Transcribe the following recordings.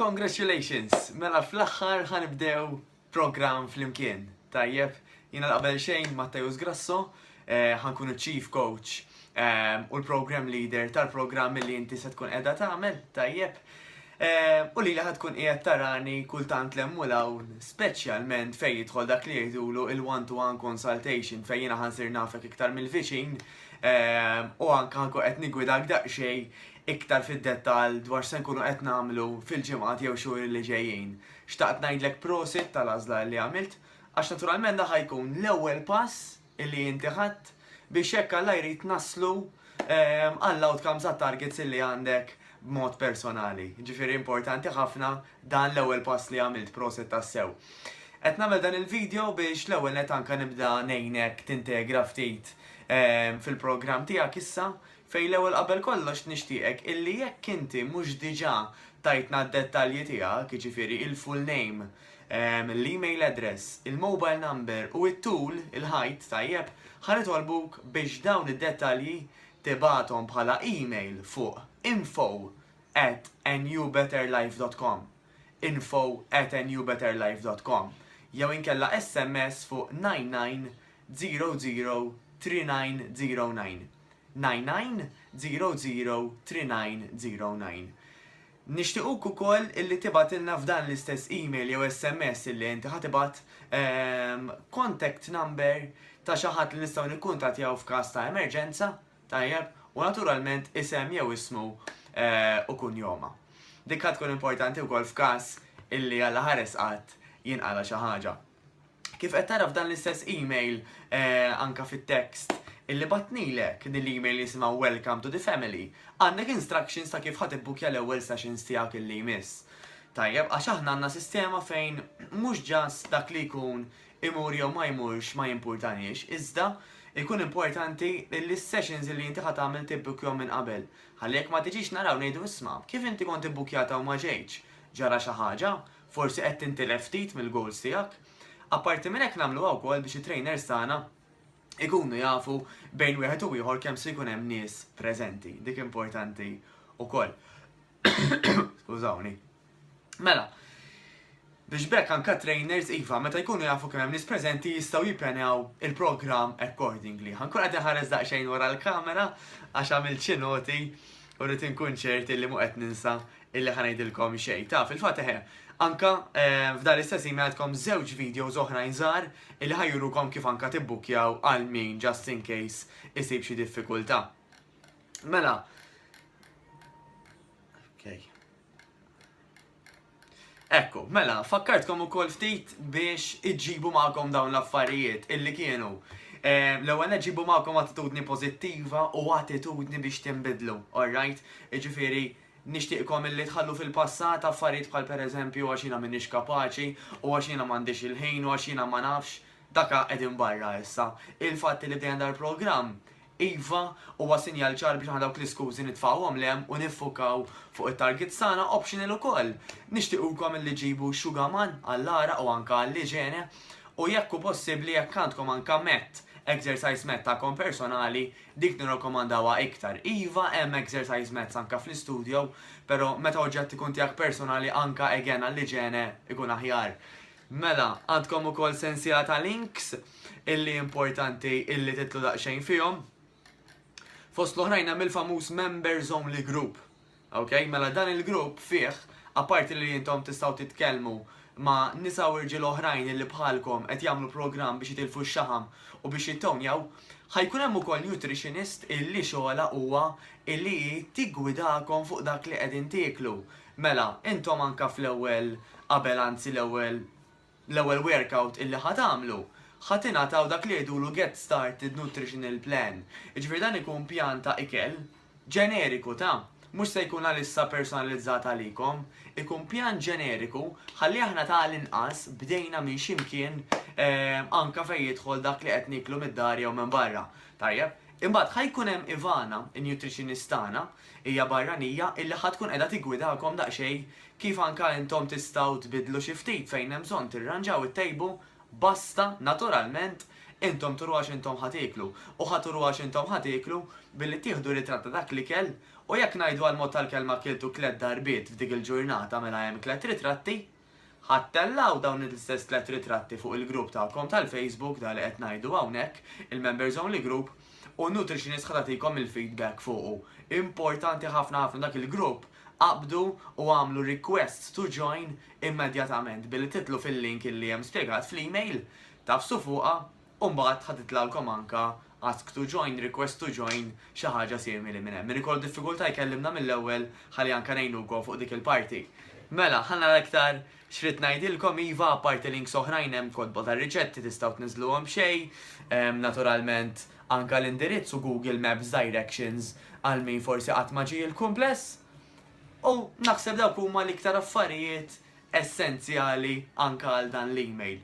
Congratulations! Mela fl-axħar ħanibdew program fl-imkien. Tajjeb, jina qabel xejn Matteus Grasso, ħankun Chief Coach u l-Program Leader tal-program li inti se tkun qiegħda tagħmel, tajjeb. U li ħadkun qiegħed tarani kultant lemmu l-hawn, speċjalment fejn jidħol dak li jgħidulu il-one-to-one consultation fejn jiena ħansir nafek iktar mill-viċin u anke ħankun qed nigwidak daqsxejn iktar fid-dettall dwar se nkunu qed nagħmlu fil-ġimgħat jew xhur li ġejjin. Xtaqt ngħidlek prosit tal-għażla li għamilt, għax naturalment da ħajkun l-ewwel pass illi inti ħadd biex hekk Alla jrid naslu għall-outcomes għat-targets illi għandek b'mod personali. Ġifieri importanti ħafna dan l-ewwel pass li għamilt prosit tassew. Qed nagħmel dan il-video biex l-ewwel net anke nibda ngħinek tintegra ftit fil-programm tiegħek issa fejn l-ewwel qabel kollox nixtieqek illi jekk inti mhux diġà tajtna d-dettalji tiegħek, jiġifieri il-full name, l-email address, il-mobile number u it-tool, il-ħajt tajjeb, ħanitolbuk biex dawn id-dettalji tibagħthom bħala email fuq info@anewbetterlife.com info@anewbetterlife.com jew inkella SMS fuq 99003909 99003909. Nixtiequk ukoll illi tibatilna f'dan l-istess email jew SMS illi inti ħatibat contact number ta' xi ħadd li nistgħu nikkuntattjaw f'każ ta' emerġenza, tajjeb, u naturalment isem jew ismu u kunjoma. Dik tkun importanti wkoll f'każ illi Alla ħares qatt jinqala xi ħaġa. Kif qed tara f'dan l-istess email anke fit-text illi batnilek din l-email li jisimha Welcome to the Family, għandek instructions ta' kif ħatibbukja l-ewwel sessions tiegħek illi jmiss. Tajjeb, għax aħna għandna sistema fejn mhux ġast dak li jkun imur jew ma jmurx ma jimpurtanix, iżda ikun importanti li s-sessions li inti ħad tagħmel tibbukjhom minn qabel. Ħallek ma tiġix naraw ngħidu isma' kif inti kont ibbukjata u ma ġejtx. Ġara xi ħaġa, forsi qed tintilef ftit mill-goals tiegħek. Apparti minn hekk nagħmluha wkoll biex it-trainers tagħna ikunu jafu bejn wieħed u ieħor kemm se jkun hemm nies preżenti. Dik importanti wkoll. Skużawni. Mela, biex bekk anke trainers iva meta jkunu jafu kemm hemm nies preżenti jistgħu jippjanjaw il-programm accordingly. Ħankun qed inħares daqsxejn wara l-kamera għax għamilt xi noti u rrid inkun ċert illi mhu qed ninsa illi ħanejdilkom xejn. Taf il-fatt anka f'dan l-istess għandkom żewġ videos oħrajn żgħar illi ħajjurukom kif anka tibbukjaw għal min just in case isib xi diffikultà. Mela. Okay. Ekku, mela, fakkartkom ukoll ftit biex iġġibu magħkom dawn l-affarijiet illi kienu. L-ewwel ġibu magħkom attitudni pożittiva u attitudni biex tinbidlu, alright? Jiġifieri nixtieqkom illi tħallu fil-passat affarijiet bħal pereżempju għax jiena m'iniex kapaċi u għax jiena m'għandix il-ħin u għax jiena ma nafx, daka qegħdin barra issa. Il-fatt li bdejna dal-programm iva huwa sinjal ċar biex aħna dawk l-iskużi nitfgħuhom lehem u niffukaw fuq it-target sana optional ukoll. Nixtiequkom illi ġibu xugaman għall-ara u anke għall-iġene u jekk hu possibbli jekk għandkom anke mett exercise mat tagħkom personali dik nirrakkomandawha iktar. Iva hemm exercise mats anke fl-istudio, però meta oġġett ikun tiegħek personali anke again għall-iġene ikun aħjar. Mela, għandkom ukoll sensiela ta' links illi importanti illi titlu daqsxejn fihom. Fost l-oħrajn hemm il-famuż members only group. Okay? Mela dan il-grupp fih, apparti li intom tistgħu titkellmu ma' nisa u irġiel oħrajn illi bħalkom qed jagħmlu programm biex jitilfu x-xaħam u biex jittonjaw, ħajkun hemm ukoll nutritionist illi xogħla huwa illi tiggwidakom fuq dak li qegħdin tieklu. Mela, intom anke fl-ewwel qabel anzi l-ewwel workout illi ħatamlu, ħatingħataw dak li jgħidulu Get Started Nutritional Plan. Jiġifieri dan ikun pjan ta' ikel ġeneriku ta' mhux se jkun għalissa personalizzat għalikom, ikun pjan ġeneriku ħalli aħna tal-inqas bdejna minn x'imkien anke fejn jidħol dak li qed niklu mid-dar jew minn barra. Tajjeb, imbagħad ħajkun hemm Ivana, in-nutritionist tagħna, hija barranija illi ħadkun qiegħda tiggwidakom daqsxejn kif anke intom tistgħu tbidlu xi ftit fejn hemm bżonn tirranġaw it-tejbu basta naturalment intom turu għax intom ħatiklu. U ħaturu għax intom ħatiklu billi tieħdu ritratt ta' dak li kell u jekk ngħidu għal mod tal-kelma kiltu 3 darbiet f'dik il-ġurnata mela hemm 3 ritratti, ħattellaw dawn l-istess 3 ritratti fuq il-grupp tagħkom tal-Facebook da li qed ngħidu hawnhekk il-Members Only Group u nutritionist ħatatikom il-feedback fuqu. Importanti ħafna dak il-grupp qabdu u għamlu request to join immedjatament billi titlu fil-link illi hemm spjegat fl-email tafsu fuqha u mbagħad ħatitlalkom anka ask to join, request to join xi ħaġa simili minn hemm. Min ikollu diffikultà jkellimna mill-ewwel ħalli anke ngħinukom fuq dik il-parti. Mela, ħanna aktar xrid ngħidilkom iva apparti links oħrajn hemm kodba tar-riċetti tistgħu tniżluhom xejn, naturalment anke l-indirizz u Google Maps Directions għal min forsi qatt ma ġie l-kumpless. U naħseb dawk huma l-iktar affarijiet essenzjali anke għal dan l-email.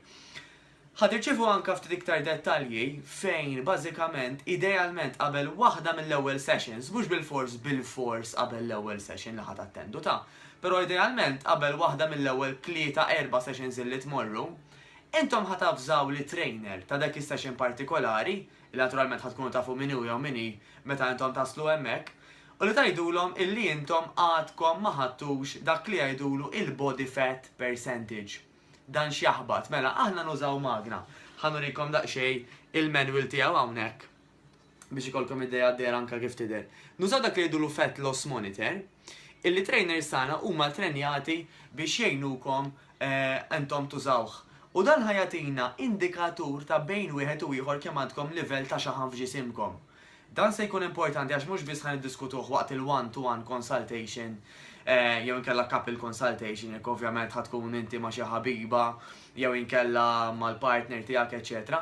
Ħadirċivu anke ftit iktar dettalji fejn bażikament idealment qabel waħda mill-ewwel sessions, mhux bil-fors qabel l-ewwel session li ħadd attendu ta', però idealment qabel waħda mill-ewwel 3-4 sessions illi tmorru, intom ħatafżaw li trainer ta' dak is-session partikolari, li naturalment ħatkunu tafu min hu jew min hi meta intom taslu hemmhekk, u li tgħidulhom illi intom għadkom ma ħadtux dak li jgħidulu il-body fat percentage. Dan x'jaħbad, mela aħna nużaw magna. Ħanurikom daqsxejn il-manual tiegħu hawnhekk biex ikolkom idea dejja anke kif tidher. Nużaw dak li jgħidulu fat loss monitor, illi trainers tagħna huma trenjati biex jgħinukom intom tużawh. U dan ħajatina indikatur ta' bejn wieħed u ieħor kemm għandkom livell ta' xaħan f'ġisimkom. Dan se jkun importanti għax mhux biss ħaniddiskutuh waqt il-one-to-one consultation, jew inkella couple consultation, jekk ovvjament ħatkun inti ma' xi ħabiba, jew inkella mal-partner tiegħek, eċetera.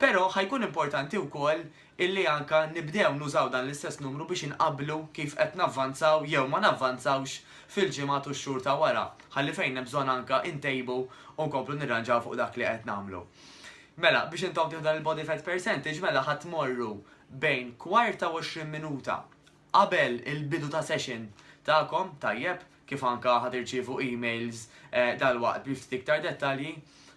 Però ħajkun importanti wkoll illi anka nibdew nużaw dan l-istess numru biex inqablu kif qed navvanzaw jew ma navvanzawx fil-ġimgħat u x-xhur ta' wara. Ħalli fejn hemm bżonn anka intejbu u nkomplu nirranġaw fuq dak li qed nagħmlu. Mela, biex intom tieħdu il-body fat percentage, mela ħatmorru bejn kwarta u 20 minuta qabel il-bidu ta' session ta'kom, tajjeb, kif anka ħadirċievu emails dal-waqt biex iktar dettalji,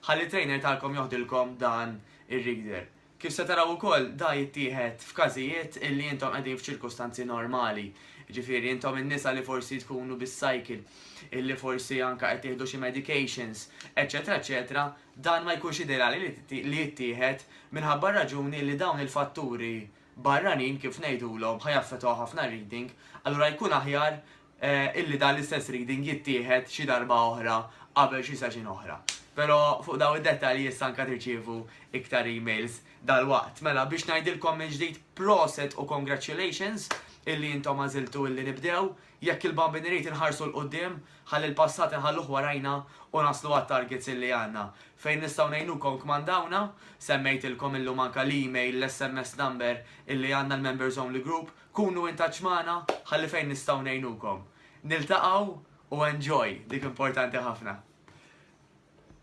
ħalli trainer ta'kom joħdilkom dan ir-reader. Kif se taraw ukoll da jittieħed f'każijiet illi intom qegħdin f'ċirkustanzi normali. Ġifieri intom in-nisa li forsi tkunu bis-cycle, illi forsi anka qed tieħdu xi medications, eċetera, eċetera, dan ma jkunx ideali li jittieħed minħabba raġuni li dawn il-fatturi barranin kif ngħidulhom ħajaffettwaw ħafna reading, allura jkun aħjar illi dan l-istess reading jittieħed xi darba oħra qabel xi session oħra. Però fuq dawn id-dettalji issa anke tirċievu iktar emails dal-waqt. Mela biex ngħidilkom minn ġdid proset u congratulations illi intom għażiltu illi nibdew, jekk il-Bambini Rate inħarsu l-qoddim, ħalli l-passat inħalluh warajna u naslu għat-targets illi għandna. Fejn nistgħu ngħinukom kmandawna, semmejtilkom illum anke l-email, l-SMS number illi għandna l-Members Only Group, kunu in touch magħna ħalli fejn nistgħu ngħinukom. Niltaqgħu u enjoy, dik importanti ħafna.